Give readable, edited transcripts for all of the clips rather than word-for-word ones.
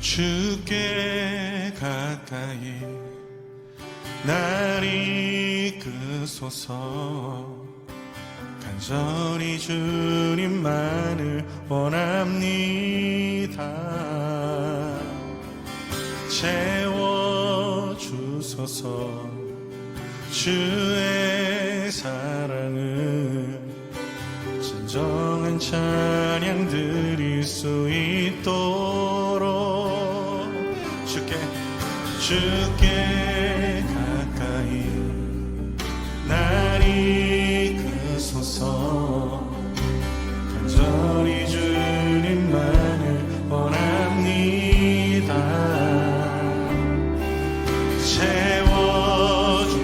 주께 가까이 날 이끄소서. 간절히 주님만을 원합니다. 채워주소서. 주의 사랑을 진정한 찬양 드릴 수 있도록 주께 가까이 날 이끄소서. 간절히 주님만을 원합니다.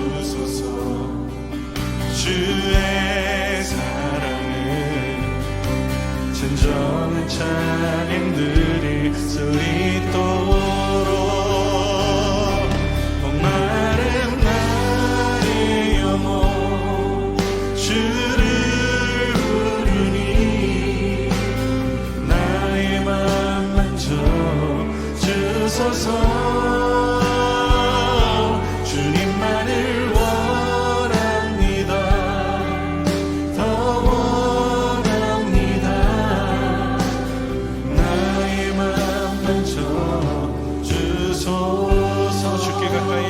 채워주소서. 주의 사랑을 진정한 찬양 드릴 수 있도록. 목마른 나의 영혼 주를 부르니 나의 맘 만져 주소서. 주님만을 원합니다. 더 원합니다. 나의 맘 만져 주소서. 주께 가까이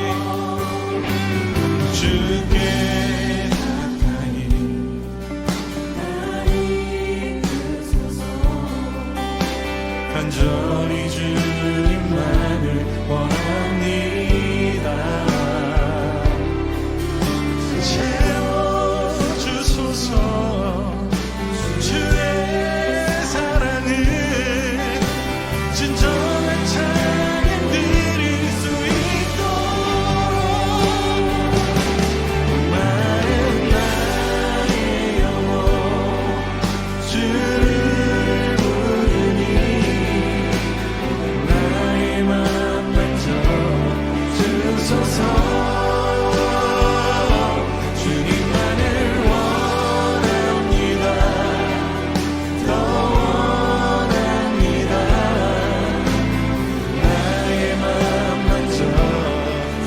간절히 주님만을 원합니다. 채워주소서. 주의 사랑을 진정한 찬양 드릴 수 있도록. 목마른 나의 영혼 주를 부르니 나의 맘 만져 주소서. 주님만을 원합니다. 더 원합니다. 나의 맘 만져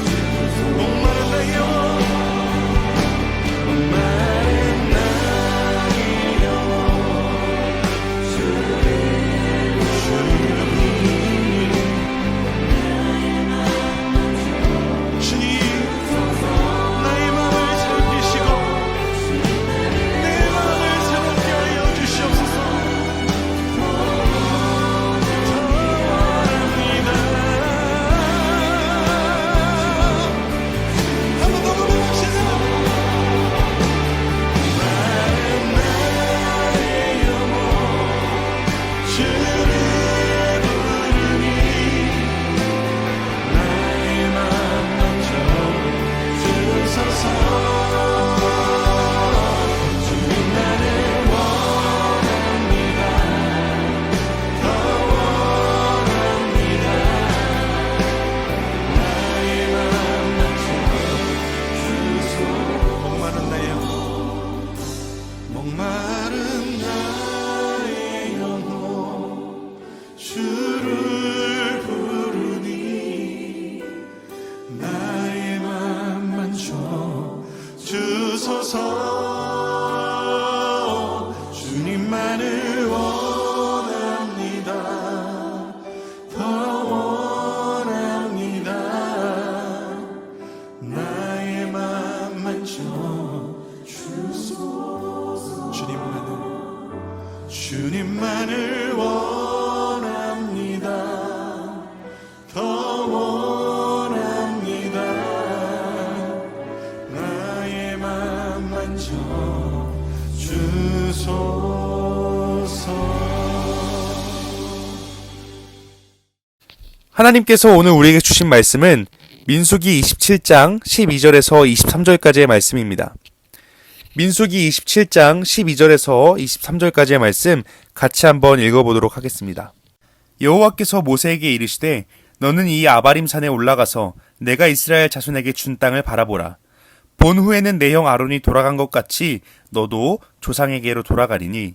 주소서. 목마른 나의 영혼 목마른 나의 영혼 주를 부르니 주님 나의 마음을 살피시고 내 마음을 새롭게 하여 주시옵소서. 더 원합니다. 한번 더 고백합시다. 목마른 나의 영혼 주를 부르니 나의 맘 만져 주소서. 주님만을 원합니다. 더 원합니다. 나의 맘 만져 주소서. 목마른 나의 영혼 목마른 나의 영혼 주를 부르니 나의 맘 만져 주소서. 주님만을 원합니다. 더 원합니다. 나의 맘 만져 주소서. 주님만을 원합니다. 더 원합니다. 나의 맘 만져 주소서. 하나님께서 오늘 우리에게 주신 말씀은 민수기 27장 12절에서 23절까지의 말씀입니다. 민수기 27장 12절에서 23절까지의 말씀 같이 한번 읽어보도록 하겠습니다. 여호와께서 모세에게 이르시되 너는 이 아바림 산에 올라가서 내가 이스라엘 자손에게 준 땅을 바라보라. 본 후에는 내 형 아론이 돌아간 것 같이 너도 조상에게로 돌아가리니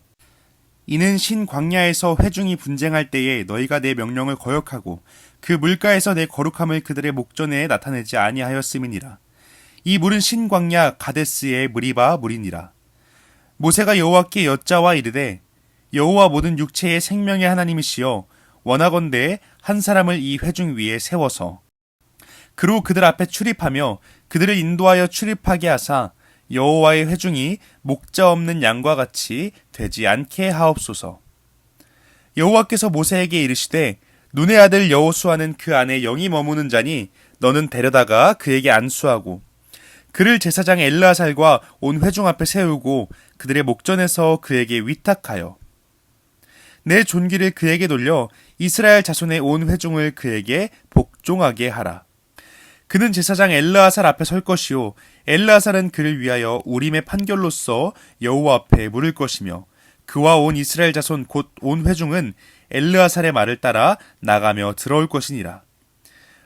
이는 신 광야에서 회중이 분쟁할 때에 너희가 내 명령을 거역하고 그 물가에서 내 거룩함을 그들의 목전에 나타내지 아니하였음이니라. 이 물은 신 광야 가데스의 무리바 물이니라. 모세가 여호와께 여짜와 이르되 여호와 모든 육체의 생명의 하나님이시여 원하건대 한 사람을 이 회중 위에 세워서 그로 그들 앞에 출입하며 그들을 인도하여 출입하게 하사 여호와의 회중이 목자 없는 양과 같이 되지 않게 하옵소서. 여호와께서 모세에게 이르시되 눈의 아들 여호수아는 그 안에 영이 머무는 자니 너는 데려다가 그에게 안수하고 그를 제사장 엘르아살과 온 회중 앞에 세우고 그들의 목전에서 그에게 위탁하여 내 존귀를 그에게 돌려 이스라엘 자손의 온 회중을 그에게 복종하게 하라. 그는 제사장 엘르아살 앞에 설 것이요 엘르아살은 그를 위하여 우림의 판결로서 여호와 앞에 물을 것이며 그와 온 이스라엘 자손 곧 온 회중은 엘르아살의 말을 따라 나가며 들어올 것이니라.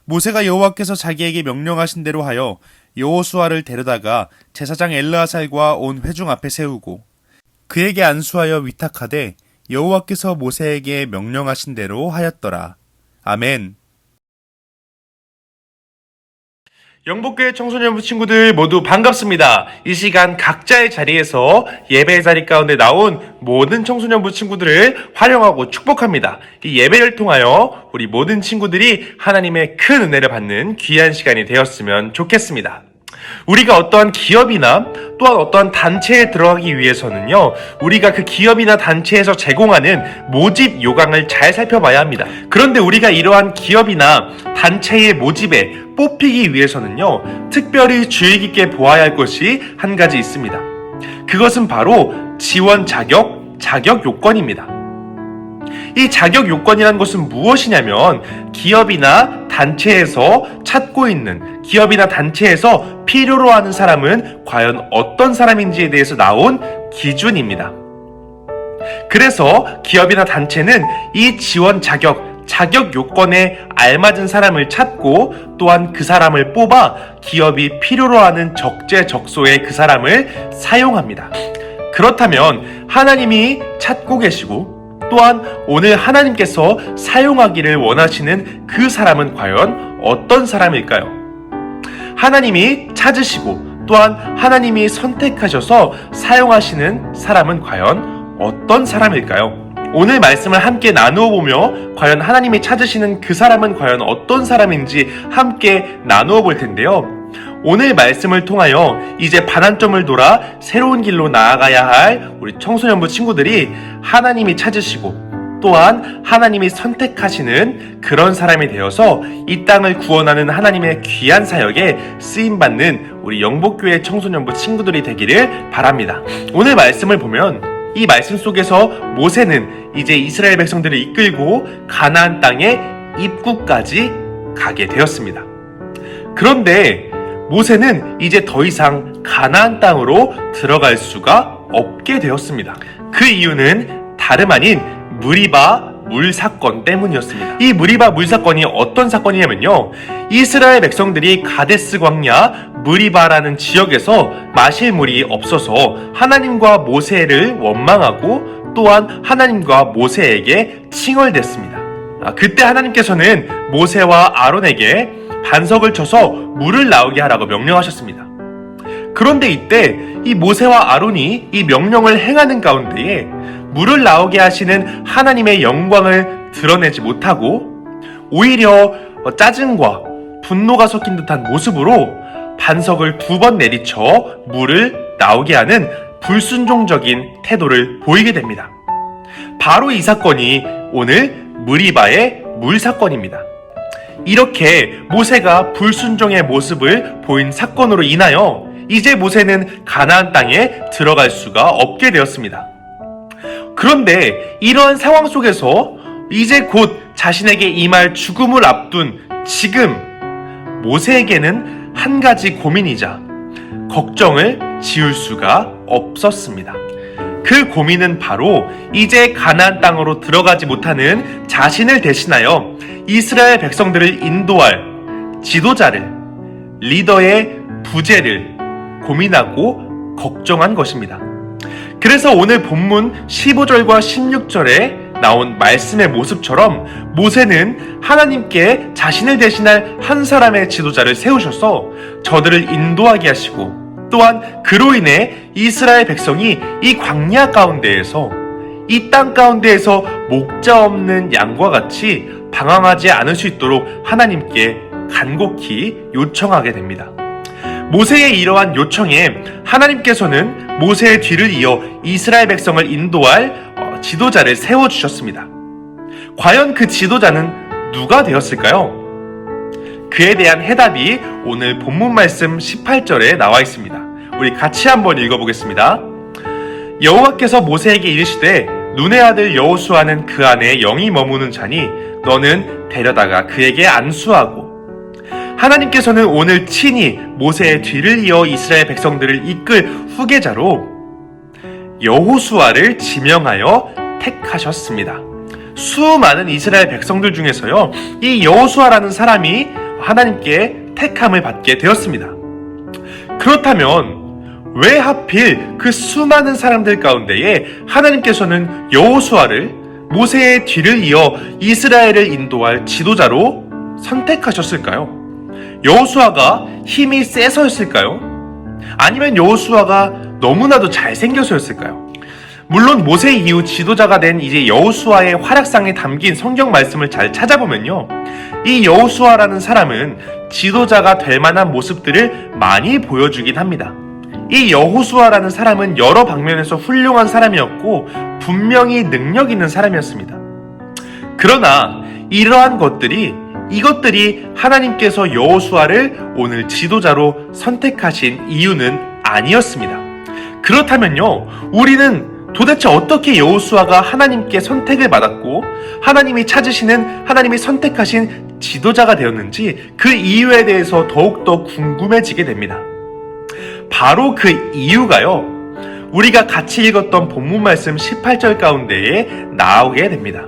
모세가 여호와께서 자기에게 명령하신 대로 하여 여호수아를 데려다가 제사장 엘르아살과 온 회중 앞에 세우고 그에게 안수하여 위탁하되 여호와께서 모세에게 명령하신 대로 하였더라. 아멘. 영복교회 청소년부 친구들 모두 반갑습니다. 이 시간 각자의 자리에서 예배의 자리 가운데 나온 모든 청소년부 친구들을 환영하고 축복합니다. 이 예배를 통하여 우리 모든 친구들이 하나님의 큰 은혜를 받는 귀한 시간이 되었으면 좋겠습니다. 우리가 어떠한 기업이나 또한 어떠한 단체에 들어가기 위해서는요, 우리가 그 기업이나 단체에서 제공하는 모집 요강을 잘 살펴봐야 합니다. 그런데 우리가 이러한 기업이나 단체의 모집에 뽑히기 위해서는요, 특별히 주의 깊게 보아야 할 것이 한 가지 있습니다. 그것은 바로 지원 자격 요건입니다. 이 자격 요건이라는 것은 무엇이냐면 기업이나 단체에서 찾고 있는 기업이나 단체에서 필요로 하는 사람은 과연 어떤 사람인지에 대해서 나온 기준입니다. 그래서 기업이나 단체는 이 지원 자격 요건에 알맞은 사람을 찾고 또한 그 사람을 뽑아 기업이 필요로 하는 적재적소에 그 사람을 사용합니다. 그렇다면 하나님이 찾고 계시고 또한 오늘 하나님께서 사용하기를 원하시는 그 사람은 과연 어떤 사람일까요? 하나님이 찾으시고 또한 하나님이 선택하셔서 사용하시는 사람은 과연 어떤 사람일까요? 오늘 말씀을 함께 나누어 보며 과연 하나님이 찾으시는 그 사람은 과연 어떤 사람인지 함께 나누어 볼 텐데요. 오늘 말씀을 통하여 이제 반환점을 돌아 새로운 길로 나아가야 할 우리 청소년부 친구들이 하나님이 찾으시고 또한 하나님이 선택하시는 그런 사람이 되어서 이 땅을 구원하는 하나님의 귀한 사역에 쓰임받는 우리 영복교회 청소년부 친구들이 되기를 바랍니다. 오늘 말씀을 보면 이 말씀 속에서 모세는 이제 이스라엘 백성들을 이끌고 가나안 땅의 입구까지 가게 되었습니다. 그런데 모세는 이제 더 이상 가나안 땅으로 들어갈 수가 없게 되었습니다. 그 이유는 다름 아닌 무리바 물 사건 때문이었습니다. 이 무리바 물 사건이 어떤 사건이냐면요, 이스라엘 백성들이 가데스 광야 무리바라는 지역에서 마실 물이 없어서 하나님과 모세를 원망하고 또한 하나님과 모세에게 칭얼댔습니다. 그때 하나님께서는 모세와 아론에게 반석을 쳐서 물을 나오게 하라고 명령하셨습니다. 그런데 이때 이 모세와 아론이 이 명령을 행하는 가운데에 물을 나오게 하시는 하나님의 영광을 드러내지 못하고 오히려 짜증과 분노가 섞인 듯한 모습으로 반석을 2번 내리쳐 물을 나오게 하는 불순종적인 태도를 보이게 됩니다. 바로 이 사건이 오늘 무리바의 물 사건입니다. 이렇게 모세가 불순종의 모습을 보인 사건으로 인하여 이제 모세는 가나안 땅에 들어갈 수가 없게 되었습니다. 그런데 이러한 상황 속에서 이제 곧 자신에게 임할 죽음을 앞둔 지금 모세에게는 한 가지 고민이자 걱정을 지울 수가 없었습니다. 그 고민은 바로 이제 가나안 땅으로 들어가지 못하는 자신을 대신하여 이스라엘 백성들을 인도할 지도자를, 리더의 부재를 고민하고 걱정한 것입니다. 그래서 오늘 본문 15절과 16절에 나온 말씀의 모습처럼 모세는 하나님께 자신을 대신할 한 사람의 지도자를 세우셔서 저들을 인도하게 하시고, 또한 그로 인해 이스라엘 백성이 이 광야 가운데에서, 이 땅 가운데에서 목자 없는 양과 같이 방황하지 않을 수 있도록 하나님께 간곡히 요청하게 됩니다. 모세의 이러한 요청에 하나님께서는 모세의 뒤를 이어 이스라엘 백성을 인도할 지도자를 세워주셨습니다. 과연 그 지도자는 누가 되었을까요? 그에 대한 해답이 오늘 본문 말씀 18절에 나와 있습니다. 우리 같이 한번 읽어보겠습니다. 여호와께서 모세에게 이르시되 눈의 아들 여호수아는 그 안에 영이 머무는 자니 너는 데려다가 그에게 안수하고. 하나님께서는 오늘 친히 모세의 뒤를 이어 이스라엘 백성들을 이끌 후계자로 여호수아를 지명하여 택하셨습니다. 수많은 이스라엘 백성들 중에서요, 이 여호수아라는 사람이 하나님께 택함을 받게 되었습니다. 그렇다면 왜 하필 그 수많은 사람들 가운데에 하나님께서는 여호수아를 모세의 뒤를 이어 이스라엘을 인도할 지도자로 선택하셨을까요? 여호수아가 힘이 세서였을까요? 아니면 여호수아가 너무나도 잘생겨서였을까요? 물론 모세 이후 지도자가 된 이제 여호수아의 활약상에 담긴 성경 말씀을 잘 찾아보면요, 이 여호수아라는 사람은 지도자가 될 만한 모습들을 많이 보여주긴 합니다. 이 여호수아라는 사람은 여러 방면에서 훌륭한 사람이었고 분명히 능력 있는 사람이었습니다. 그러나 이러한 이것들이 하나님께서 여호수아를 오늘 지도자로 선택하신 이유는 아니었습니다. 그렇다면요, 우리는 도대체 어떻게 여호수아가 하나님께 선택을 받았고 하나님이 선택하신 지도자가 되었는지 그 이유에 대해서 더욱더 궁금해지게 됩니다. 바로 그 이유가요, 우리가 같이 읽었던 본문 말씀 18절 가운데에 나오게 됩니다.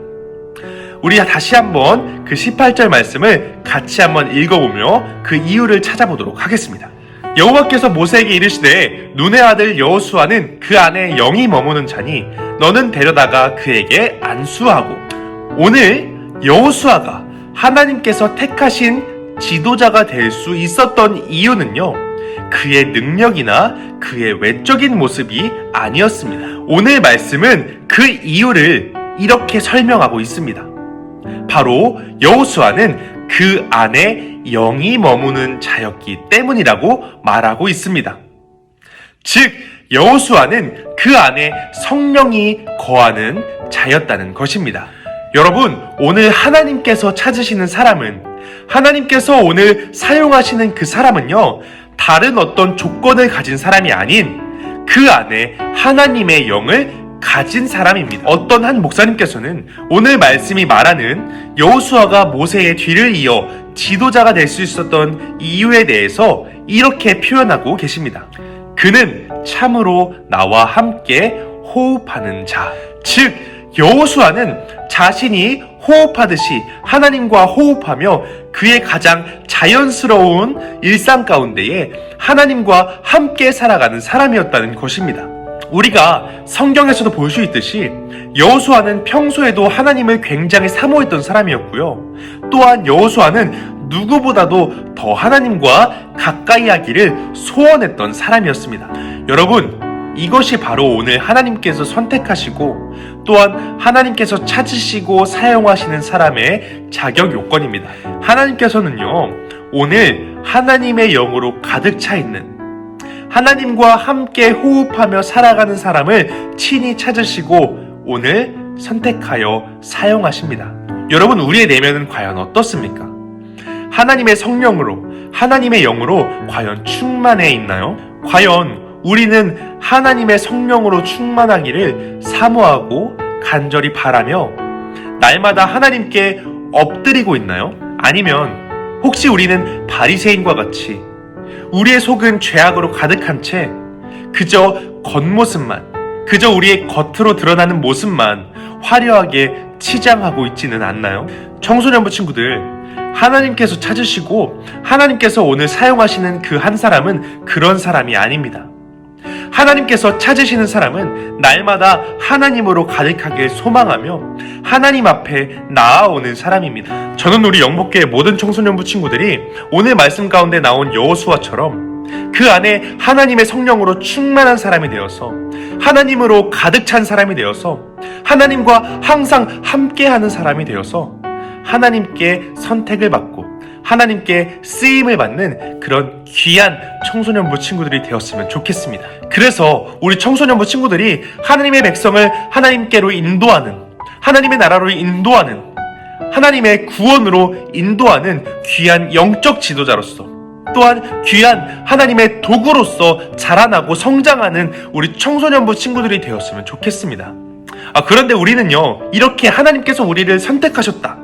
우리 다시 한번 그 18절 말씀을 같이 한번 읽어보며 그 이유를 찾아보도록 하겠습니다. 여호와께서 모세에게 이르시되 눈의 아들 여호수아는 그 안에 영이 머무는 자니 너는 데려다가 그에게 안수하고. 오늘 여호수아가 하나님께서 택하신 지도자가 될 수 있었던 이유는요, 그의 능력이나 그의 외적인 모습이 아니었습니다. 오늘 말씀은 그 이유를 이렇게 설명하고 있습니다. 바로 여호수아는 그 안에 영이 머무는 자였기 때문이라고 말하고 있습니다. 즉, 여호수아는 그 안에 성령이 거하는 자였다는 것입니다. 여러분, 오늘 하나님께서 찾으시는 사람은, 하나님께서 오늘 사용하시는 그 사람은요, 다른 어떤 조건을 가진 사람이 아닌 그 안에 하나님의 영을 가진 사람입니다. 어떤 한 목사님께서는 오늘 말씀이 말하는 여호수아가 모세의 뒤를 이어 지도자가 될 수 있었던 이유에 대해서 이렇게 표현하고 계십니다. 그는 참으로 나와 함께 호흡하는 자. 즉, 여호수아는 자신이 호흡하듯이 하나님과 호흡하며 그의 가장 자연스러운 일상 가운데에 하나님과 함께 살아가는 사람이었다는 것입니다. 우리가 성경에서도 볼 수 있듯이 여호수아는 평소에도 하나님을 굉장히 사모했던 사람이었고요. 또한 여호수아는 누구보다도 더 하나님과 가까이 하기를 소원했던 사람이었습니다. 여러분, 이것이 바로 오늘 하나님께서 선택하시고 또한 하나님께서 찾으시고 사용하시는 사람의 자격 요건입니다. 하나님께서는요, 오늘 하나님의 영으로 가득 차 있는, 하나님과 함께 호흡하며 살아가는 사람을 친히 찾으시고 오늘 선택하여 사용하십니다. 여러분, 우리의 내면은 과연 어떻습니까? 하나님의 성령으로, 하나님의 영으로 과연 충만해 있나요? 과연 우리는 하나님의 성령으로 충만하기를 사모하고 간절히 바라며 날마다 하나님께 엎드리고 있나요? 아니면 혹시 우리는 바리새인과 같이 우리의 속은 죄악으로 가득한 채 그저 겉모습만, 그저 우리의 겉으로 드러나는 모습만 화려하게 치장하고 있지는 않나요? 청소년부 친구들, 하나님께서 찾으시고 하나님께서 오늘 사용하시는 그 한 사람은 그런 사람이 아닙니다. 하나님께서 찾으시는 사람은 날마다 하나님으로 가득하길 소망하며 하나님 앞에 나아오는 사람입니다. 저는 우리 영복교회 모든 청소년부 친구들이 오늘 말씀 가운데 나온 여호수아처럼 그 안에 하나님의 성령으로 충만한 사람이 되어서 하나님으로 가득 찬 사람이 되어서 하나님과 항상 함께하는 사람이 되어서 하나님께 선택을 받고 하나님께 쓰임을 받는 그런 귀한 청소년부 친구들이 되었으면 좋겠습니다. 그래서 우리 청소년부 친구들이 하나님의 백성을 하나님께로 인도하는, 하나님의 나라로 인도하는, 하나님의 구원으로 인도하는 귀한 영적 지도자로서, 또한 귀한 하나님의 도구로서 자라나고 성장하는 우리 청소년부 친구들이 되었으면 좋겠습니다. 그런데 우리는요, 이렇게 하나님께서 우리를 선택하셨다,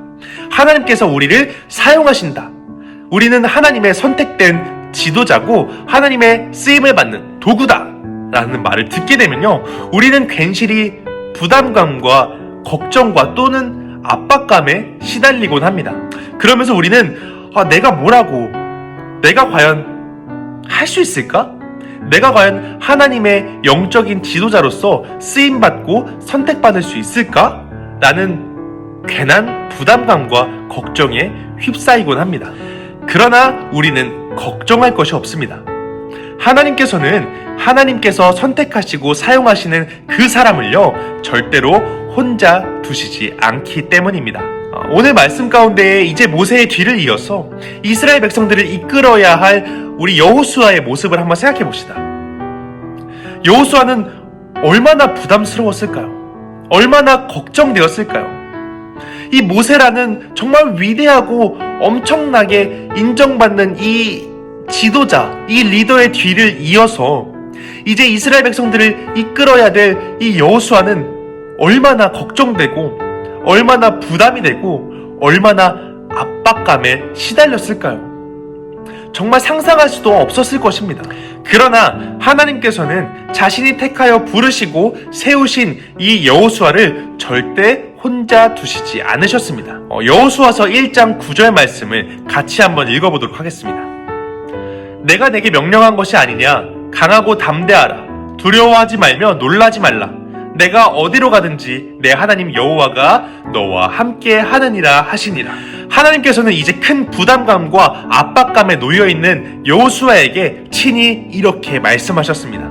하나님께서 우리를 사용하신다, 우리는 하나님의 선택된 지도자고 하나님의 쓰임을 받는 도구다 라는 말을 듣게 되면요, 우리는 괜시리 부담감과 걱정과 또는 압박감에 시달리곤 합니다. 그러면서 우리는 내가 뭐라고, 내가 과연 할 수 있을까? 내가 과연 하나님의 영적인 지도자로서 쓰임받고 선택받을 수 있을까? 라는 괜한 부담감과 걱정에 휩싸이곤 합니다. 그러나 우리는 걱정할 것이 없습니다. 하나님께서 선택하시고 사용하시는 그 사람을요, 절대로 혼자 두시지 않기 때문입니다. 오늘 말씀 가운데 이제 모세의 뒤를 이어서 이스라엘 백성들을 이끌어야 할 우리 여호수아의 모습을 한번 생각해 봅시다. 여호수아는 얼마나 부담스러웠을까요? 얼마나 걱정되었을까요? 이 모세라는 정말 위대하고 엄청나게 인정받는 이 지도자, 이 리더의 뒤를 이어서 이제 이스라엘 백성들을 이끌어야 될 이 여호수아는 얼마나 걱정되고 얼마나 부담이 되고 얼마나 압박감에 시달렸을까요? 정말 상상할 수도 없었을 것입니다. 그러나 하나님께서는 자신이 택하여 부르시고 세우신 이 여호수아를 절대 혼자 두시지 않으셨습니다. 여호수아서 1장 9절 말씀을 같이 한번 읽어보도록 하겠습니다. 내가 내게 명령한 것이 아니냐? 강하고 담대하라. 두려워하지 말며 놀라지 말라. 내가 어디로 가든지 내 하나님 여호와가 너와 함께 하느니라 하시니라. 하나님께서는 이제 큰 부담감과 압박감에 놓여있는 여호수아에게 친히 이렇게 말씀하셨습니다.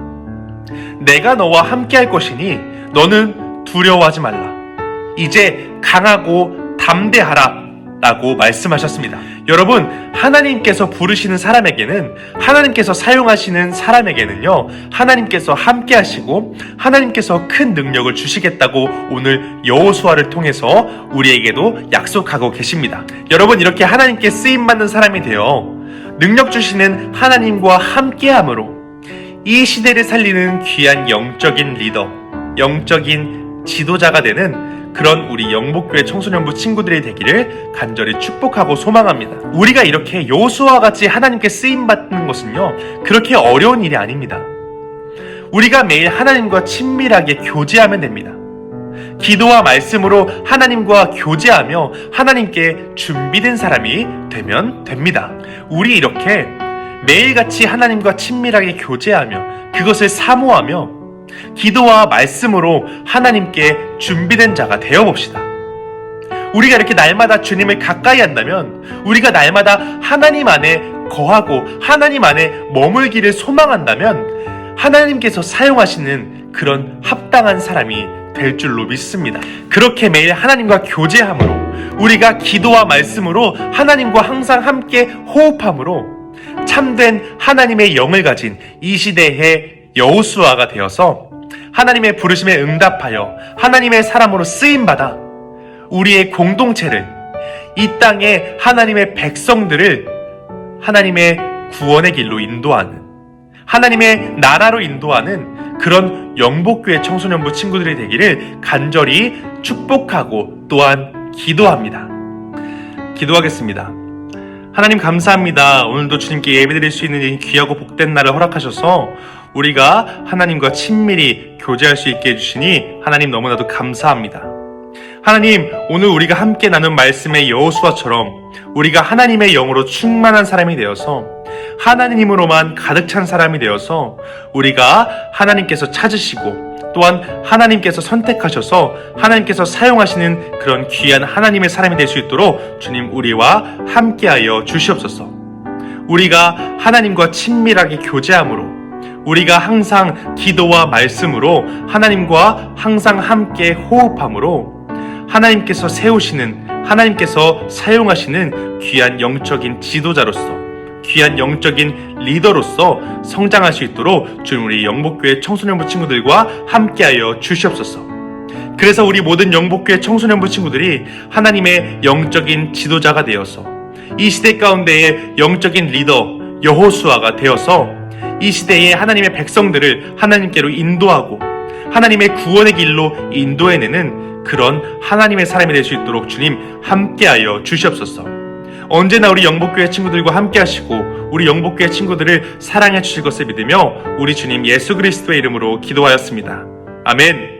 내가 너와 함께 할 것이니 너는 두려워하지 말라. 이제 강하고 담대하라 라고 말씀하셨습니다. 여러분, 하나님께서 부르시는 사람에게는, 하나님께서 사용하시는 사람에게는요, 하나님께서 함께 하시고 하나님께서 큰 능력을 주시겠다고 오늘 여호수아를 통해서 우리에게도 약속하고 계십니다. 여러분, 이렇게 하나님께 쓰임받는 사람이 되어 능력 주시는 하나님과 함께함으로 이 시대를 살리는 귀한 영적인 리더, 영적인 지도자가 되는 그런 우리 영복교회 청소년부 친구들이 되기를 간절히 축복하고 소망합니다. 우리가 이렇게 여호수아와 같이 하나님께 쓰임받는 것은요, 그렇게 어려운 일이 아닙니다. 우리가 매일 하나님과 친밀하게 교제하면 됩니다. 기도와 말씀으로 하나님과 교제하며 하나님께 준비된 사람이 되면 됩니다. 우리 이렇게 매일같이 하나님과 친밀하게 교제하며 그것을 사모하며 기도와 말씀으로 하나님께 준비된 자가 되어봅시다. 우리가 이렇게 날마다 주님을 가까이 한다면, 우리가 날마다 하나님 안에 거하고 하나님 안에 머물기를 소망한다면 하나님께서 사용하시는 그런 합당한 사람이 될 줄로 믿습니다. 그렇게 매일 하나님과 교제함으로, 우리가 기도와 말씀으로 하나님과 항상 함께 호흡함으로 참된 하나님의 영을 가진 이 시대의 여호수아가 되어서 하나님의 부르심에 응답하여 하나님의 사람으로 쓰임받아 우리의 공동체를, 이 땅의 하나님의 백성들을 하나님의 구원의 길로 인도하는, 하나님의 나라로 인도하는 그런 영복교회 청소년부 친구들이 되기를 간절히 축복하고 또한 기도합니다. 기도하겠습니다. 하나님 감사합니다. 오늘도 주님께 예배드릴 수 있는 이 귀하고 복된 날을 허락하셔서 우리가 하나님과 친밀히 교제할 수 있게 해주시니 하나님 너무나도 감사합니다. 하나님, 오늘 우리가 함께 나눈 말씀의 여호수아처럼 우리가 하나님의 영으로 충만한 사람이 되어서 하나님으로만 가득 찬 사람이 되어서 우리가 하나님께서 찾으시고 또한 하나님께서 선택하셔서 하나님께서 사용하시는 그런 귀한 하나님의 사람이 될 수 있도록 주님 우리와 함께하여 주시옵소서. 우리가 하나님과 친밀하게 교제함으로 우리가 항상 기도와 말씀으로 하나님과 항상 함께 호흡함으로 하나님께서 세우시는 하나님께서 사용하시는 귀한 영적인 지도자로서 귀한 영적인 리더로서 성장할 수 있도록 주님 우리 영복교회 청소년부 친구들과 함께하여 주시옵소서. 그래서 우리 모든 영복교회 청소년부 친구들이 하나님의 영적인 지도자가 되어서 이 시대 가운데의 영적인 리더 여호수아가 되어서 이 시대의 하나님의 백성들을 하나님께로 인도하고 하나님의 구원의 길로 인도해내는 그런 하나님의 사람이 될 수 있도록 주님 함께하여 주시옵소서. 언제나 우리 영복교회 친구들과 함께 하시고 우리 영복교회 친구들을 사랑해 주실 것을 믿으며 우리 주님 예수 그리스도의 이름으로 기도하였습니다. 아멘.